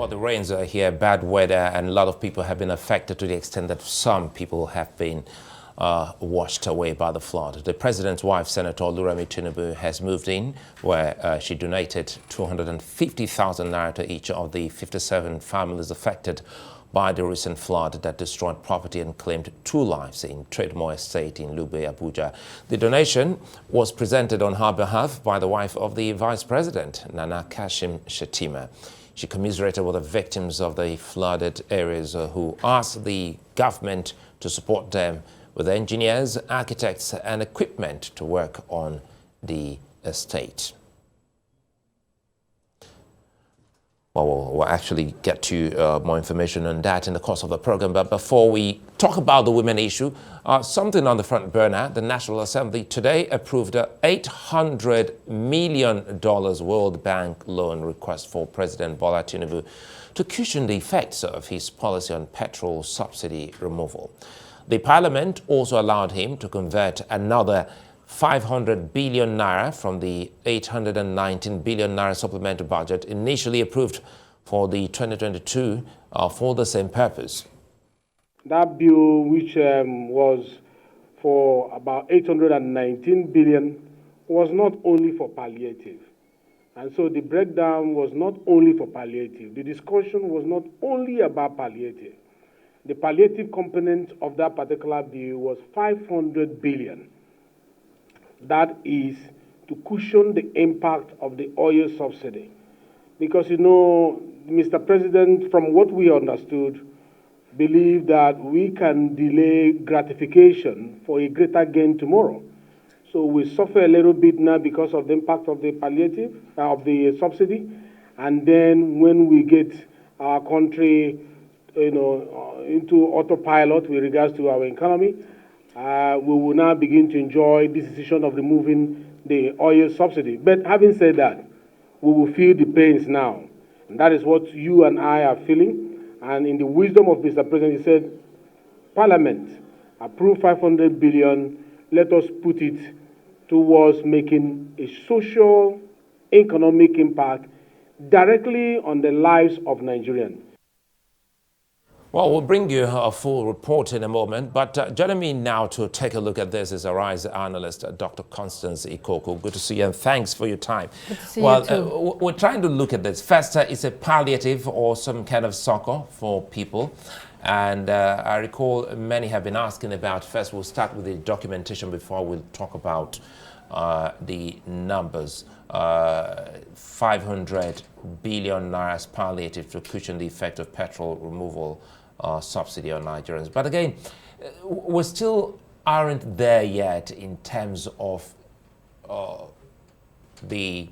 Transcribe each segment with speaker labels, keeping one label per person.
Speaker 1: Well, the rains are here, bad weather, and a lot of people have been affected to the extent that some people have been washed away by the flood. The president's wife, Senator Oluremi Tinubu, has moved in, where she donated 250,000 naira to each of the 57 families affected by the recent flood that destroyed property and claimed 2 lives in Trademore Estate in Lugbe, Abuja. The donation was presented on her behalf by the wife of the Vice President, Nana Kashim Shettima. She commiserated with the victims of the flooded areas who asked the government to support them with engineers, architects and equipment to work on the estate. Well, we'll actually get to more information on that in the course of the program. But before we talk about the women issue, something on the front burner. The National Assembly today approved a $800 million World Bank loan request for President Bola Tinubu to cushion the effects of his policy on petrol subsidy removal. The Parliament also allowed him to convert another 500 billion naira from the 819 billion naira supplementary budget initially approved for the 2022 for the same purpose.
Speaker 2: That bill, which was for about 819 billion, was not only for palliative. And so the breakdown was not only for palliative. The discussion was not only about palliative. The palliative component of that particular bill was 500 billion. That is to cushion the impact of the oil subsidy. Because, you know, Mr. President, from what we understood, believed that we can delay gratification for a greater gain tomorrow. So we suffer a little bit now because of the impact of the palliative, of the subsidy. And then when we get our country, into autopilot with regards to our economy, we will now begin to enjoy this decision of removing the oil subsidy. But having said that, we will feel the pains now. And that is what you and I are feeling. And in the wisdom of Mr. President, he said, Parliament, approve 500 billion, let us put it towards making a social, economic impact directly on the lives of Nigerians.
Speaker 1: Well, we'll bring you a full report in a moment, but joining me now to take a look at this is Arise analyst, Dr. Constance Ikokwu. Good to see you and thanks for your time.
Speaker 3: Good to see you too.
Speaker 1: We're trying to look at this. First, it's a palliative or some kind of succor for people. And I recall many have been asking about, first we'll start with the documentation before we'll talk about the numbers. 500 billion naira palliative to cushion the effect of petrol removal subsidy on Nigerians. But again, we still aren't there yet in terms of the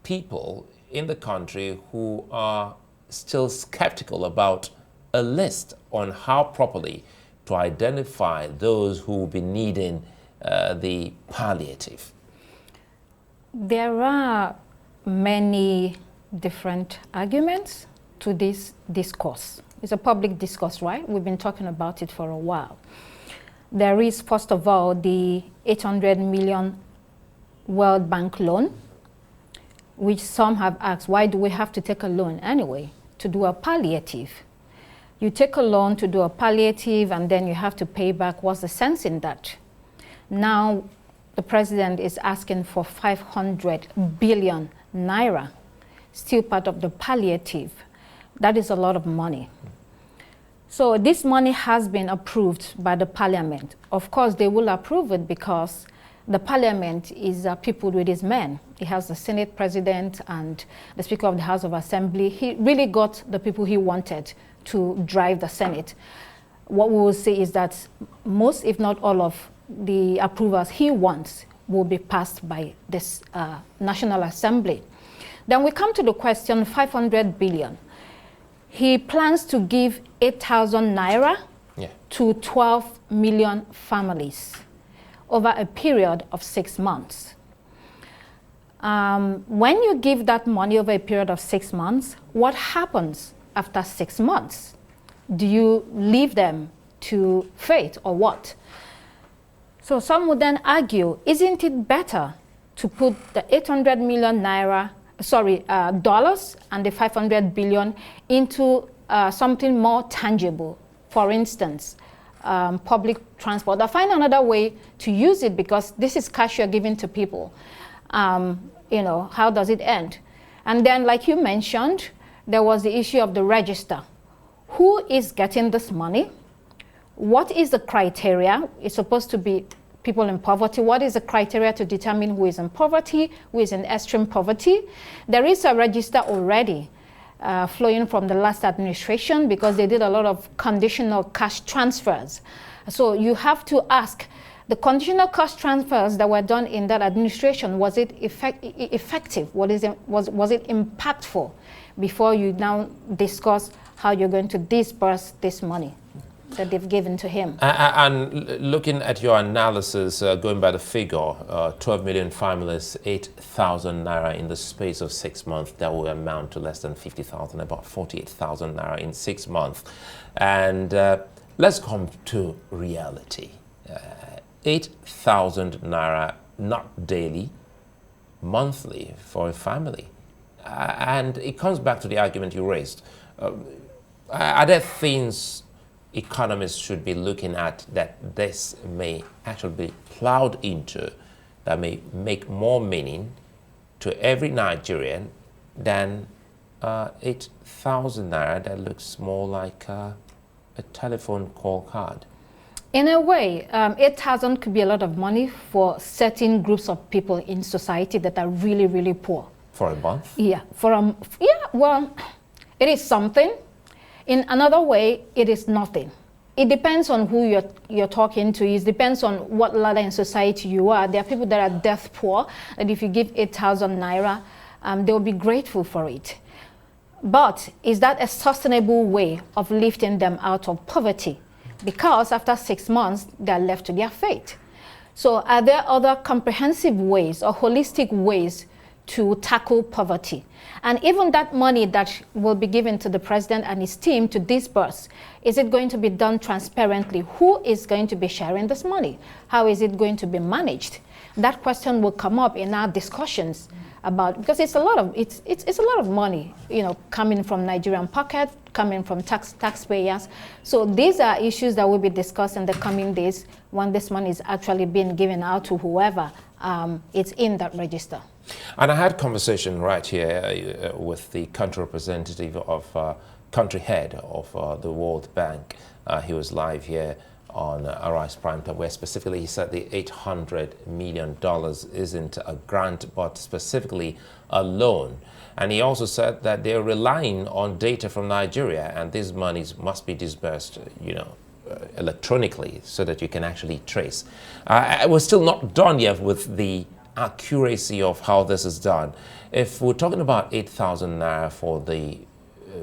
Speaker 1: people in the country who are still skeptical about a list on how properly to identify those who will be needing the palliative.
Speaker 3: There are many different arguments to this discourse. It's a public discourse, right? We've been talking about it for a while. There is, first of all, the 800 million World Bank loan, which some have asked, why do we have to take a loan anyway to do a palliative? You take a loan to do a palliative and then you have to pay back. What's the sense in that? Now, the president is asking for 500 billion naira, still part of the palliative. That is a lot of money. So this money has been approved by the parliament. Of course, they will approve it because the parliament is peopled with his men. He has the Senate president and the Speaker of the House of Assembly. He really got the people he wanted to drive the Senate. What we will see is that most, if not all of the approvals he wants will be passed by this National Assembly. Then we come to the question, 500 billion. He plans to give 8,000 naira to 12 million families over a period of 6 months. When you give that money over a period of 6 months, what happens after 6 months? Do you leave them to fate or what? So some would then argue, isn't it better to put the 800 million naira dollars and the 500 billion into something more tangible. For instance, public transport. Or find another way to use it, because this is cash you're giving to people. How does it end? And then, like you mentioned, there was the issue of the register. Who is getting this money? What is the criteria? It's supposed to be people in poverty. What is the criteria to determine who is in poverty, who is in extreme poverty? There is a register already flowing from the last administration, because they did a lot of conditional cash transfers. So you have to ask, the conditional cash transfers that were done in that administration, was it effective? Was it impactful? Before you now discuss how you're going to disperse this money that they've given to him.
Speaker 1: And looking at your analysis, going by the figure, 12 million families, 8,000 naira in the space of 6 months, that will amount to less than 50,000, about 48,000 naira in 6 months. And let's come to reality. 8,000 naira, not daily, monthly for a family. And it comes back to the argument you raised. Are there things economists should be looking at that this may actually be plowed into, that may make more meaning to every Nigerian than 8,000 naira that looks more like a telephone call card?
Speaker 3: In a way, 8,000 could be a lot of money for certain groups of people in society that are really, really poor.
Speaker 1: For a month?
Speaker 3: Yeah, well, it is something. In another way, it is nothing. It depends on who you're talking to. It depends on what ladder in society you are. There are people that are death poor, and if you give 8,000 naira, they'll be grateful for it. But is that a sustainable way of lifting them out of poverty? Because after 6 months, they're left to their fate. So are there other comprehensive ways or holistic ways to tackle poverty? And even that money that will be given to the president and his team to disburse, is it going to be done transparently? Who is going to be sharing this money? How is it going to be managed? That question will come up in our discussions about, because it's a lot of money, coming from Nigerian pocket, coming from taxpayers. So these are issues that will be discussed in the coming days when this money is actually being given out to whoever is in that register.
Speaker 1: And I had a conversation right here with the country representative of country head of the World Bank. He was live here on Arise Prime Time, where specifically he said the $800 million isn't a grant, but specifically a loan. And he also said that they're relying on data from Nigeria, and these monies must be disbursed, electronically, so that you can actually trace. We're still not done yet with the accuracy of how this is done. If we're talking about 8,000 naira for the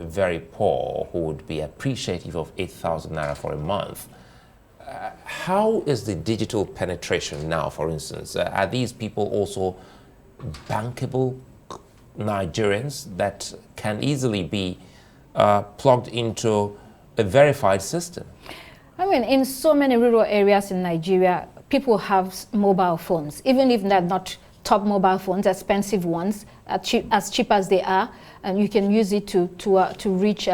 Speaker 1: very poor, who would be appreciative of 8,000 naira for a month, how is the digital penetration now, for instance? Are these people also bankable Nigerians that can easily be plugged into a verified system?
Speaker 3: I mean, in so many rural areas in Nigeria, people have mobile phones, even if they're not top mobile phones, expensive ones, as cheap as they are, and you can use it to reach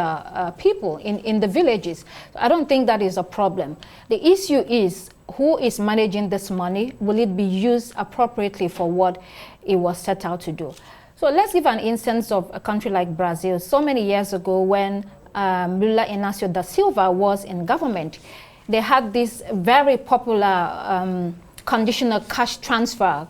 Speaker 3: people in the villages. I don't think that is a problem. The issue is, who is managing this money? Will it be used appropriately for what it was set out to do? So let's give an instance of a country like Brazil. So many years ago, when Lula Inácio da Silva was in government, they had this very popular conditional cash transfer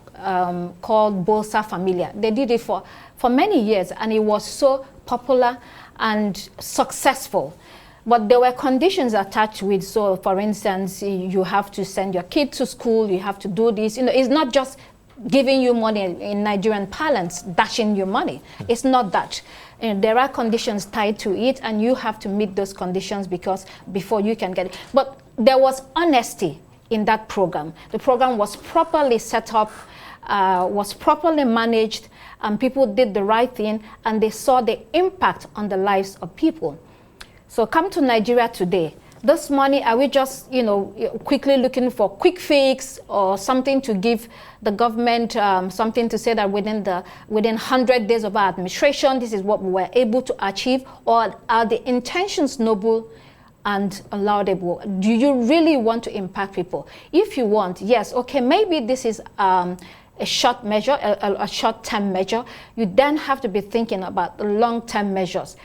Speaker 3: called Bolsa Familia. They did it for many years, and it was so popular and successful. But there were conditions attached with, so for instance, you have to send your kid to school, you have to do this. It's not just giving you money in Nigerian parlance, dashing you money. It's not that. There are conditions tied to it, and you have to meet those conditions before you can get it. But there was honesty in that program. The program was properly set up, was properly managed, and people did the right thing, and they saw the impact on the lives of people. So come to Nigeria today. this money, are we just, quickly looking for quick fix or something to give the government something to say that within 100 days of our administration, this is what we were able to achieve? Or are the intentions noble and laudable? Do you really want to impact people? If you want, yes, okay, maybe this is a short measure, a short-term measure. You then have to be thinking about the long-term measures.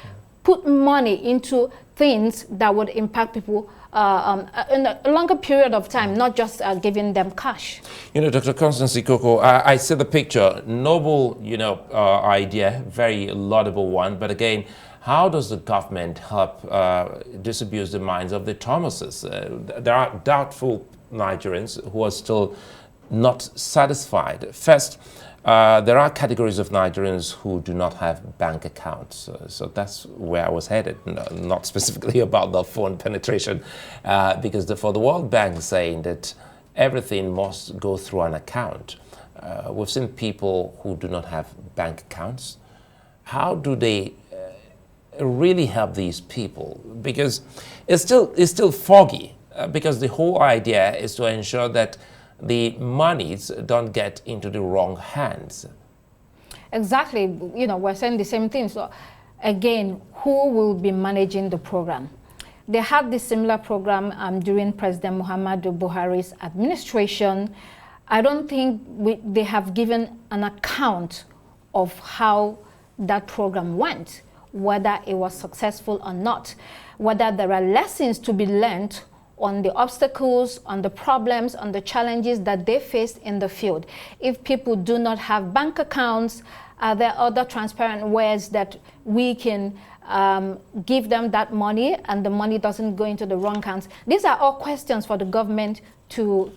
Speaker 3: Put money into things that would impact people in a longer period of time, not just giving them cash.
Speaker 1: Dr. Constance Ikokwu, I see the picture. Noble, idea, very laudable one. But again, how does the government help disabuse the minds of the Thomases? There are doubtful Nigerians who are still not satisfied. First, there are categories of Nigerians who do not have bank accounts. So that's where I was headed, not specifically about the phone penetration, because for the World Bank saying that everything must go through an account. We've seen people who do not have bank accounts. How do they really help these people? Because it's still foggy, because the whole idea is to ensure that the monies don't get into the wrong hands.
Speaker 3: Exactly. We're saying the same thing. So again, who will be managing the program? They had this similar program during President Muhammadu Buhari's administration. I don't think they have given an account of how that program went, whether it was successful or not, whether there are lessons to be learned on the obstacles, on the problems, on the challenges that they faced in the field. If people do not have bank accounts, are there other transparent ways that we can give them that money and the money doesn't go into the wrong hands? These are all questions for the government to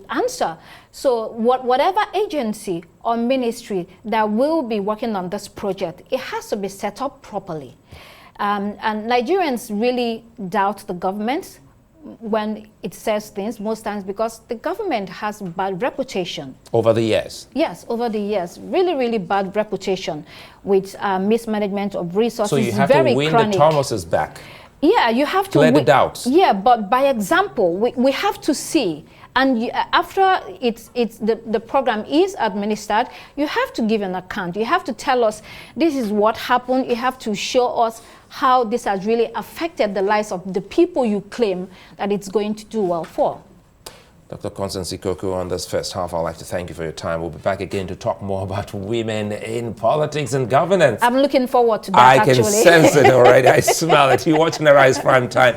Speaker 3: answer. So whatever agency or ministry that will be working on this project, it has to be set up properly. And Nigerians really doubt the government when it says things most times because the government has bad reputation.
Speaker 1: Over the years?
Speaker 3: Yes, over the years. Really, really bad reputation with mismanagement of resources.
Speaker 1: So you have to win the Thomases back.
Speaker 3: Yeah, you have to
Speaker 1: clear the doubts.
Speaker 3: Yeah, but by example, we have to see. And after the program is administered, you have to give an account. You have to tell us this is what happened. You have to show us how this has really affected the lives of the people you claim that it's going to do well for.
Speaker 1: Dr. Constance Ikokwu, on this first half, I'd like to thank you for your time. We'll be back again to talk more about women in politics and governance.
Speaker 3: I'm looking forward to that,
Speaker 1: I can sense it already. I smell it. You're watching Arise Prime Time.